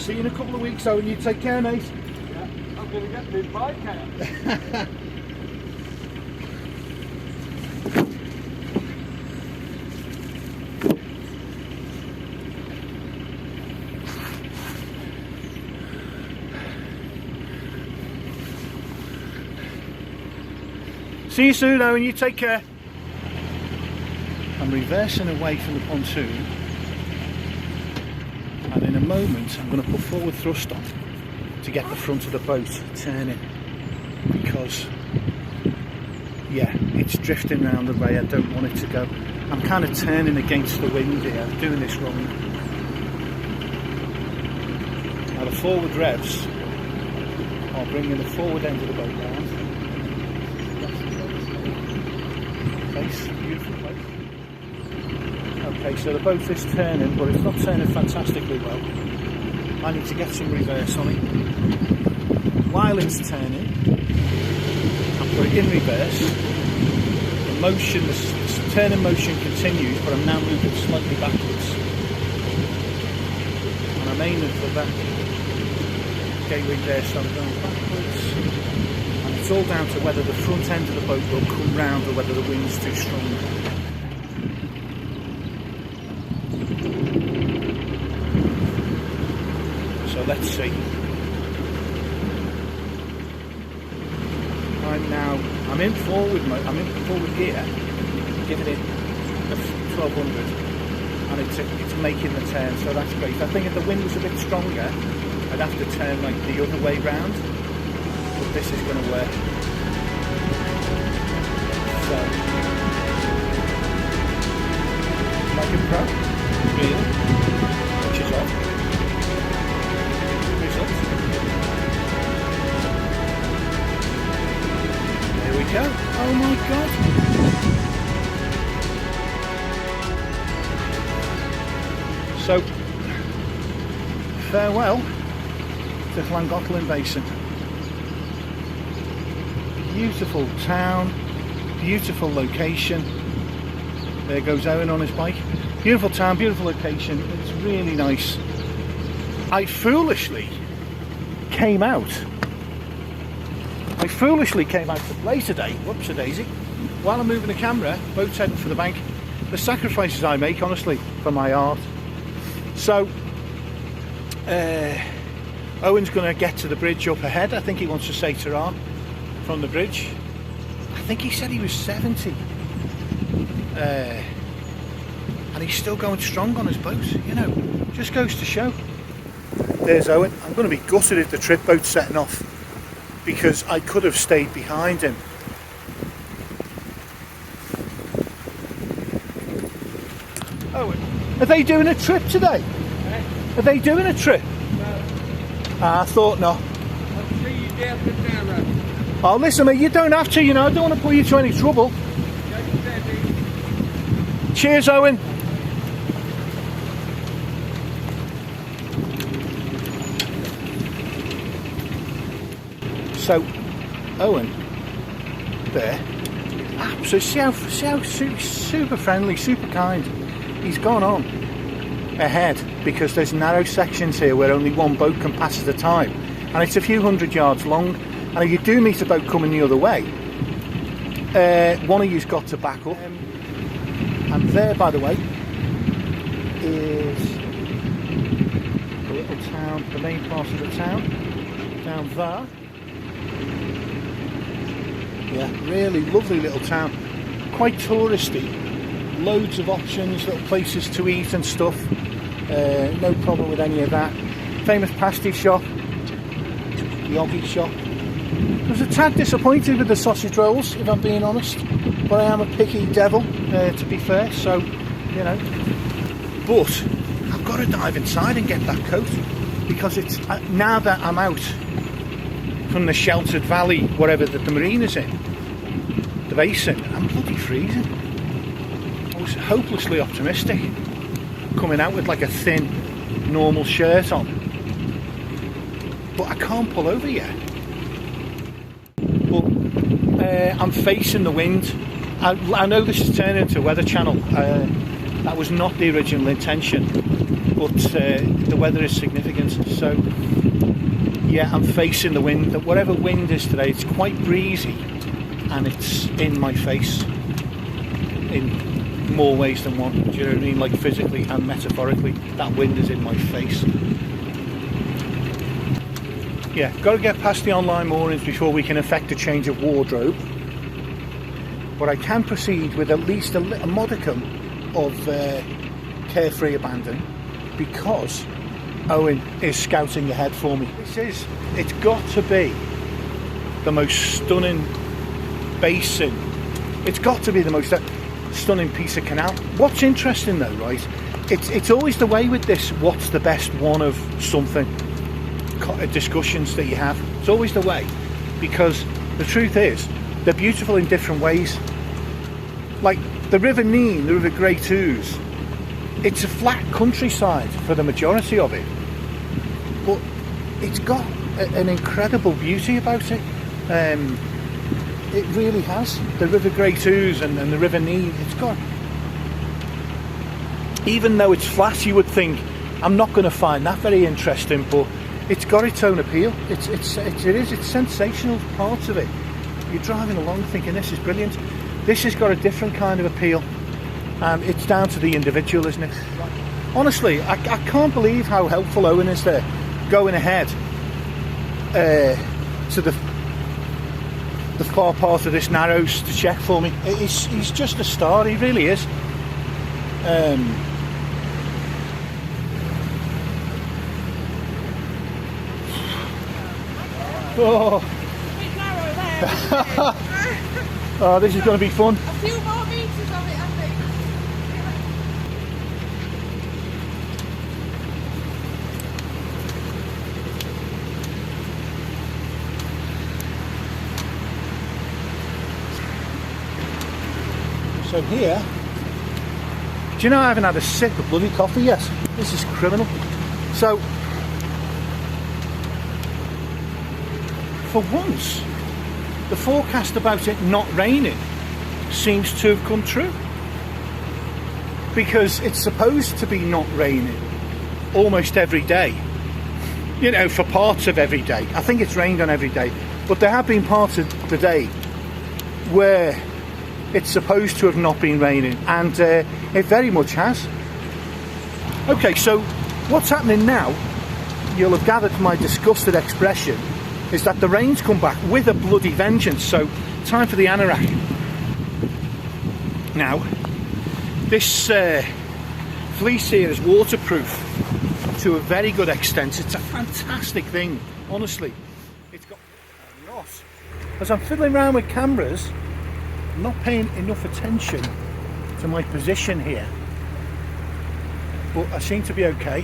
see you in a couple of weeks, Owen. You take care, mate. Yeah, I'm going to get this bike out. See you soon, Owen. You take care. I'm reversing away from the pontoon, and in a moment I'm going to put forward thrust on to get the front of the boat turning, because yeah, it's drifting round the way I don't want it to go. I'm kind of turning against the wind here. I'm doing this wrong. Now the forward revs are bringing the forward end of the boat round. Beautiful place. Okay, so the boat is turning, but it's not turning fantastically well. I need to get some reverse on it. While it's turning, I put it in reverse. The motion, the turning motion continues, but I'm now moving slightly backwards. And I'm aiming for that gateway there, so I'm going backwards. It's all down to whether the front end of the boat will come round or whether the wind's too strong. So let's see. I'm in forward mode. I'm in forward gear, giving it a 1200, and it's making the turn. So that's great. I think if the wind was a bit stronger, I'd have to turn like the other way round. But this is going to work. So, like a pro, reel, which is off. Result. There we go. Oh my god. So, farewell to Llangollen Basin. Beautiful town, beautiful location. There goes Owen on his bike. Beautiful town, beautiful location. It's really nice. I foolishly came out to play today. Whoops a daisy. While I'm moving the camera, boat's heading for the bank. The sacrifices I make, honestly, for my art. So, Owen's going to get to the bridge up ahead. I think he wants to say ta-ra from the bridge. I think he said he was 70, and he's still going strong on his boat, you know, just goes to show. There's Owen. I'm going to be gutted if the trip boat's setting off, because I could have stayed behind him. Owen, are they doing a trip today? Are they doing a trip? No. I thought not. I'll see you down the Narrow. Oh, listen, mate, you don't have to, you know, I don't want to put you to any trouble. Cheers, Owen. So, Owen, there, absolutely, see how super friendly, super kind. He's gone on ahead because there's narrow sections here where only one boat can pass at a time, and it's a few hundred yards long. And if you do meet a boat coming the other way, one of you's got to back up. And there, by the way, is the little town, the main part of the town, down there. Yeah, really lovely little town, quite touristy, loads of options, little places to eat and stuff, no problem with any of that. Famous pasty shop, the Oggy shop. I was a tad disappointed with the sausage rolls, if I'm being honest, but I am a picky devil, to be fair, so, you know. But I've got to dive inside and get that coat, because it's now that I'm out from the sheltered valley, whatever that the marine is in, the basin, I'm bloody freezing. I was hopelessly optimistic, coming out with like a thin, normal shirt on, but I can't pull over yet. But I'm facing the wind. I know this is turning into a weather channel, That was not the original intention, but the weather is significant. So yeah, I'm facing the wind. Whatever wind is today, it's quite breezy and it's in my face in more ways than one. Do you know what I mean? Like physically and metaphorically, that wind is in my face. Yeah, got to get past the online moorings before we can effect a change of wardrobe. But I can proceed with at least a modicum of carefree abandon, because Owen is scouting ahead for me. It's got to be the most stunning basin. It's got to be the most stunning piece of canal. What's interesting though, right? It's always the way with this. What's the best one of something? Discussions that you have. It's always the way, because the truth is they're beautiful in different ways. Like the River Nene, the River Great Ouse, it's a flat countryside for the majority of it, but it's got an incredible beauty about it. It really has. The River Great Ouse and the River Nene, it's got, even though it's flat, you would think I'm not going to find that very interesting, but it's got its own appeal. It's sensational parts of it. You're driving along thinking this is brilliant. This has got a different kind of appeal. It's down to the individual, isn't it? Honestly, I can't believe how helpful Owen is there, going ahead to the far part of this Narrows to check for me. He's just a star, he really is. Oh. Oh, this is going to be fun. A few more meters of it, I think. So here, do you know I haven't had a sip of bloody coffee yet? This is criminal. So, for once, the forecast about it not raining seems to have come true, because it's supposed to be not raining almost every day, you know, for parts of every day. I think it's rained on every day, but there have been parts of the day where it's supposed to have not been raining, and it very much has. Okay, so what's happening now, you'll have gathered from my disgusted expression, is that the rain's come back with a bloody vengeance. So time for the anorak. Now this fleece here is waterproof to a very good extent. It's a fantastic thing, honestly. It's got a lot. As I'm fiddling around with cameras, I'm not paying enough attention to my position here, but I seem to be okay.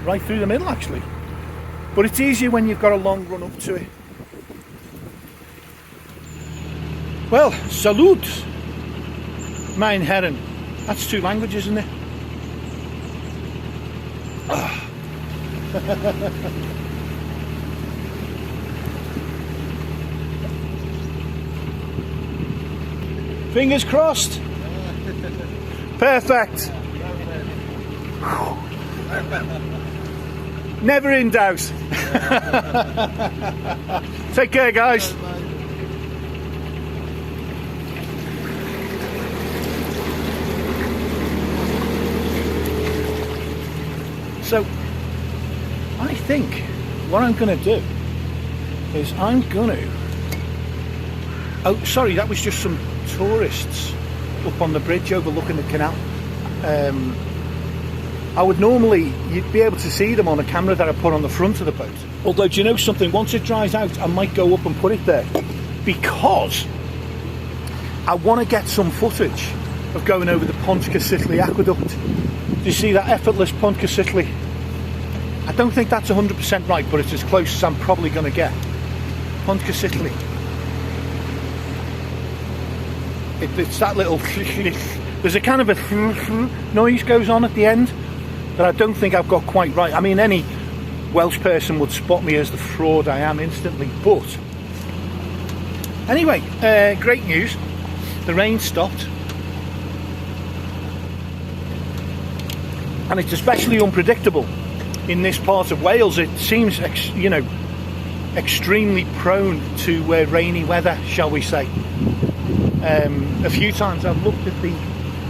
Right through the middle actually. But it's easier when you've got a long run up to it. Well, salute, mein Herren. That's 2 languages, isn't it? Fingers crossed. Perfect. Never in doubt. Take care, guys. So, I think what I'm going to do is I'm going to... Oh, sorry, that was just some tourists up on the bridge overlooking the canal. I would normally, you'd be able to see them on a camera that I put on the front of the boat. Although, do you know something? Once it dries out, I might go up and put it there, because I want to get some footage of going over the Pont-Cysylltu aqueduct. Do you see that effortless Pont-Cysylltu? I don't think that's 100% right, but it's as close as I'm probably going to get. Pont-Cysylltu. It's that little... There's a kind of a noise goes on at the end that I don't think I've got quite right. I mean, any Welsh person would spot me as the fraud I am instantly, but anyway, great news. The rain stopped. and it's especially unpredictable in this part of Wales. It seems, extremely prone to rainy weather, shall we say. A few times I've looked at the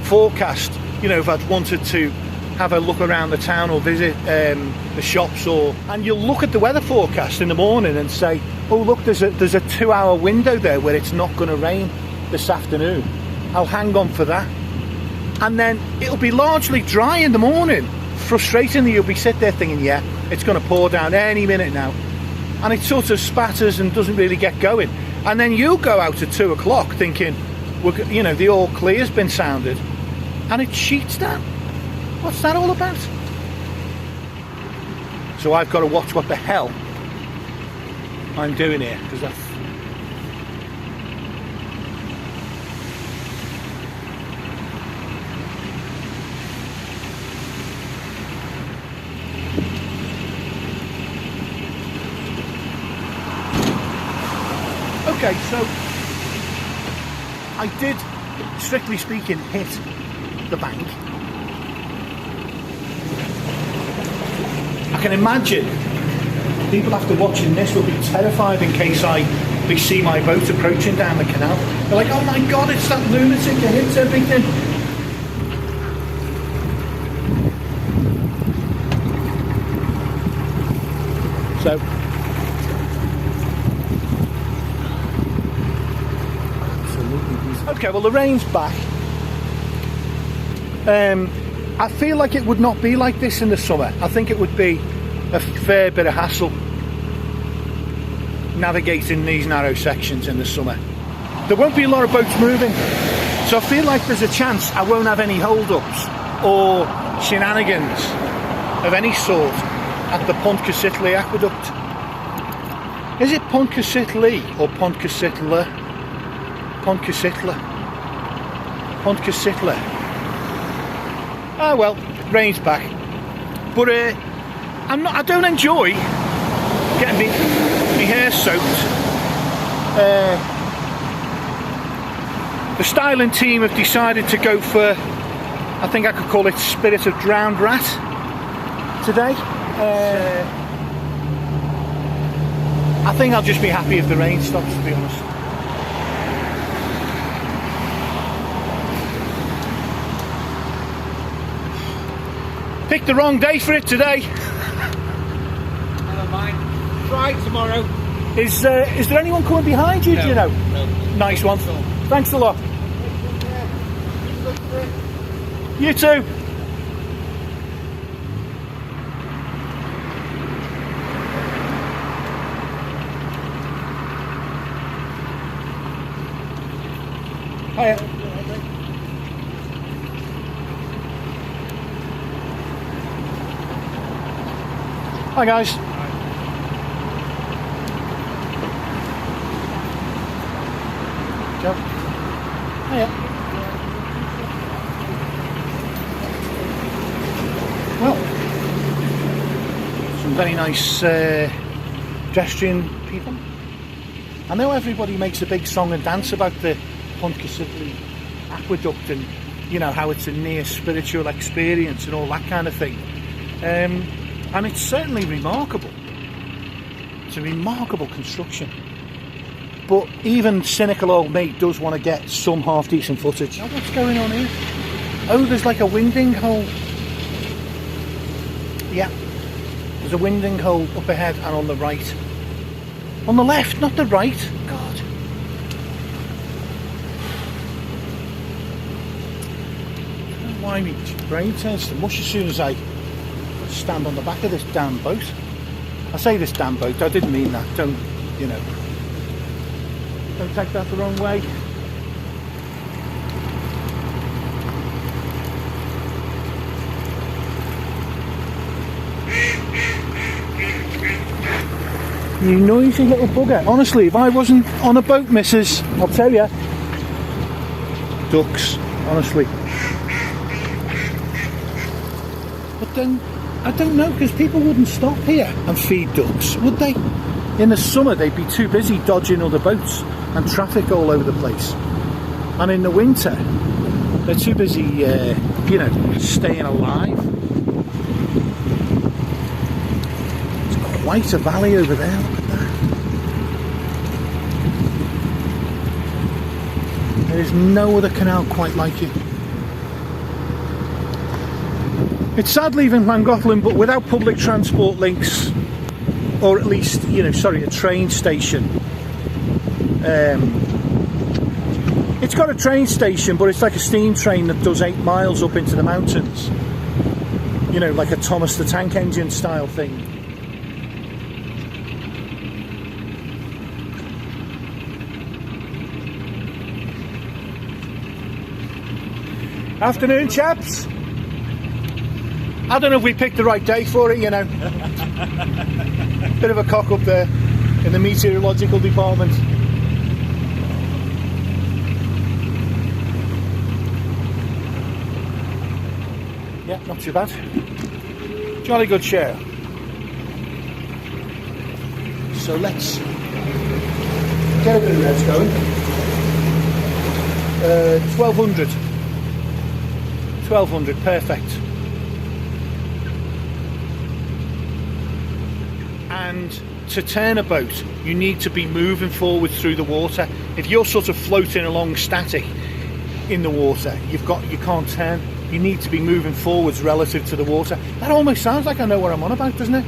forecast, if I'd wanted to have a look around the town or visit the shops, and you'll look at the weather forecast in the morning and say, oh look, there's a 2-hour window there where it's not going to rain this afternoon. I'll hang on for that. And then it'll be largely dry in the morning. Frustratingly, you'll be sitting there thinking, yeah, it's going to pour down any minute now. And it sort of spatters and doesn't really get going. And then you'll go out at 2 o'clock thinking, the all clear's been sounded, and it sheets down. What's that all about? So I've got to watch what the hell I'm doing here, because okay, so I did, strictly speaking, hit the bank. I can imagine people after watching this will be terrified in case they see my boat approaching down the canal. They're like, oh my god, it's that lunatic that hits everything. So okay, well the rain's back. I feel like it would not be like this in the summer. I think it would be a fair bit of hassle navigating these narrow sections in the summer. There won't be a lot of boats moving, so I feel like there's a chance I won't have any hold-ups or shenanigans of any sort at the Pontcysyllu aqueduct. Is it Pontcysyllu or Pontcysyllu? Pontcysyllu. Ah well, rain's back. But I don't enjoy getting my hair soaked. The styling team have decided to go for, I think I could call it Spirit of Drowned Rat today. I think I'll just be happy if the rain stops, to be honest. Picked the wrong day for it today. Never mind. Try tomorrow. Is there anyone coming behind you? No, do you know? No. Nice one. Thanks a lot. You too. Hiya. Hi guys. Joe. Hiya. Well, some very nice pedestrian people. I know everybody makes a big song and dance about the Pontcysyllu aqueduct and how it's a near spiritual experience and all that kind of thing. And it's certainly remarkable. It's a remarkable construction. But even cynical old mate does want to get some half decent footage. Now what's going on here? Oh, there's like a winding hole. Yeah. There's a winding hole up ahead and on the right. On the left, not the right. God. I don't know why my brain turns to mush as soon as I stand on the back of this damn boat. I say this damn boat, I didn't mean that. Don't take that the wrong way. You noisy little bugger. Honestly, if I wasn't on a boat, missus, I'll tell you. Ducks, honestly. But then, I don't know, because people wouldn't stop here and feed ducks, would they? In the summer, they'd be too busy dodging other boats and traffic all over the place. And in the winter, they're too busy, staying alive. quite a valley over there. Look at that. There is no other canal quite like it. It's sad leaving Llangollen, but without public transport links, or at least, a train station. It's got a train station, but it's like a steam train that does 8 miles up into the mountains. Like a Thomas the Tank Engine style thing. Afternoon, chaps. I don't know if we picked the right day for it, Bit of a cock up there in the meteorological department. Yeah, not too bad. Jolly good share. So let's get a bit of revs going. 1200. 1200, perfect. And to turn a boat, you need to be moving forward through the water. If you're sort of floating along static in the water, you can't turn. You need to be moving forwards relative to the water. That almost sounds like I know what I'm on about, doesn't it?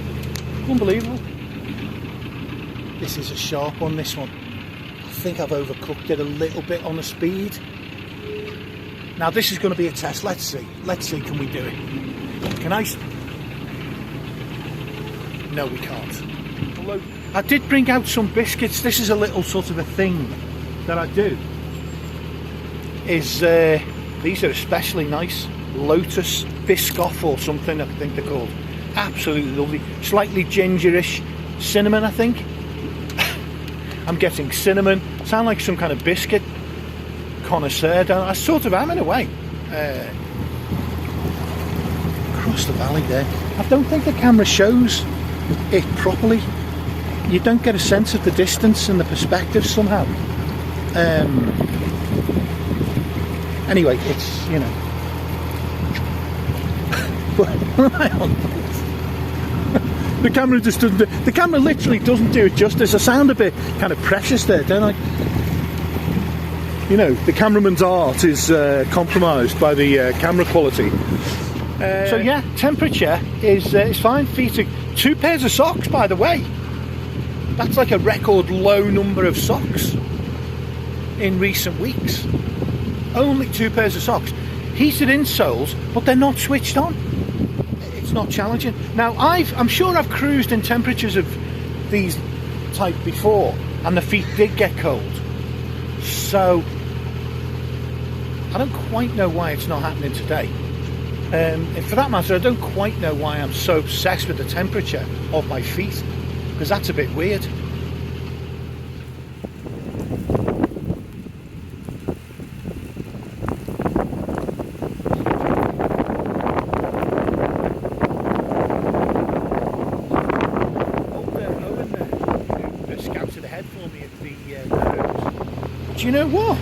Unbelievable. This is a sharp one, this one. I think I've overcooked it a little bit on the speed. Now this is going to be a test. Let's see, can we do it? Can I? No, we can't. Although I did bring out some biscuits. This is a little sort of a thing that I do. These are especially nice. Lotus Biscoff or something, I think they're called. Absolutely lovely. Slightly gingerish. Cinnamon, I think. I'm getting cinnamon. Sound like some kind of biscuit connoisseur. I sort of am in a way. Across the valley there. I don't think the camera shows it properly. You don't get a sense of the distance and the perspective somehow. Anyway, it's, what am I on? The camera just doesn't do, the camera literally doesn't do it justice. I sound a bit kind of precious there, don't I? The cameraman's art is compromised by the camera quality. So yeah, temperature is fine. Feet are 2 pairs of socks, by the way. That's like a record low number of socks in recent weeks. Only 2 pairs of socks. Heated insoles, but they're not switched on. It's not challenging. Now, I'm sure I've cruised in temperatures of these type before, and the feet did get cold. So, I don't quite know why it's not happening today. And for that matter, I don't quite know why I'm so obsessed with the temperature of my feet, because that's a bit weird. Scouted ahead for me at the Narrows. Do you know what?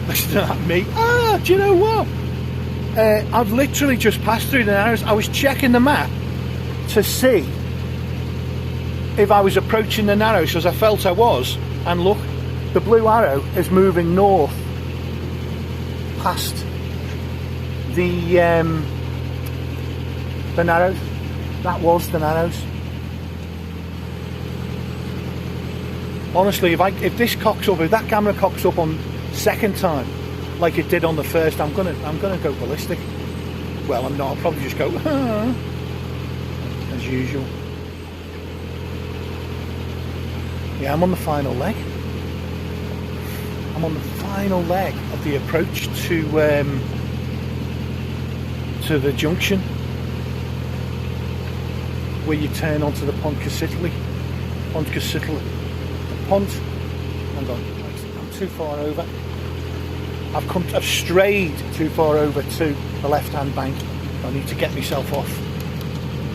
Listen to that, me. Do you know what? I've literally just passed through the Narrows. I was checking the map to see if I was approaching the Narrows, because I felt I was. And look, the blue arrow is moving north past the Narrows. That was the Narrows. Honestly, if this cocks up, if that camera cocks up on second time, like it did on the first, I'm gonna go ballistic. Well, I'm not. I'll probably just go as usual. Yeah, I'm on the final leg. I'm on the final leg of the approach to the junction, where you turn onto the Pont Cysylltu. Hang on, I'm too far over. I've strayed too far over to the left-hand bank. I need to get myself off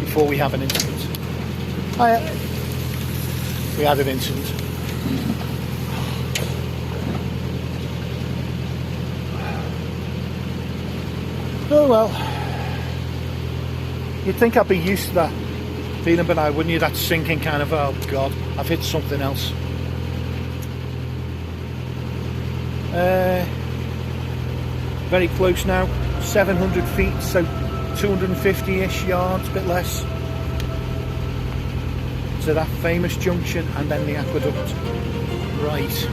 before we have an incident. We had an incident. Oh well. You'd think I'd be used to that feeling, but I wouldn't. You that sinking kind of, oh god, I've hit something else. Very close now, 700 feet, so 250-ish yards, a bit less, to that famous junction and then the aqueduct. Right.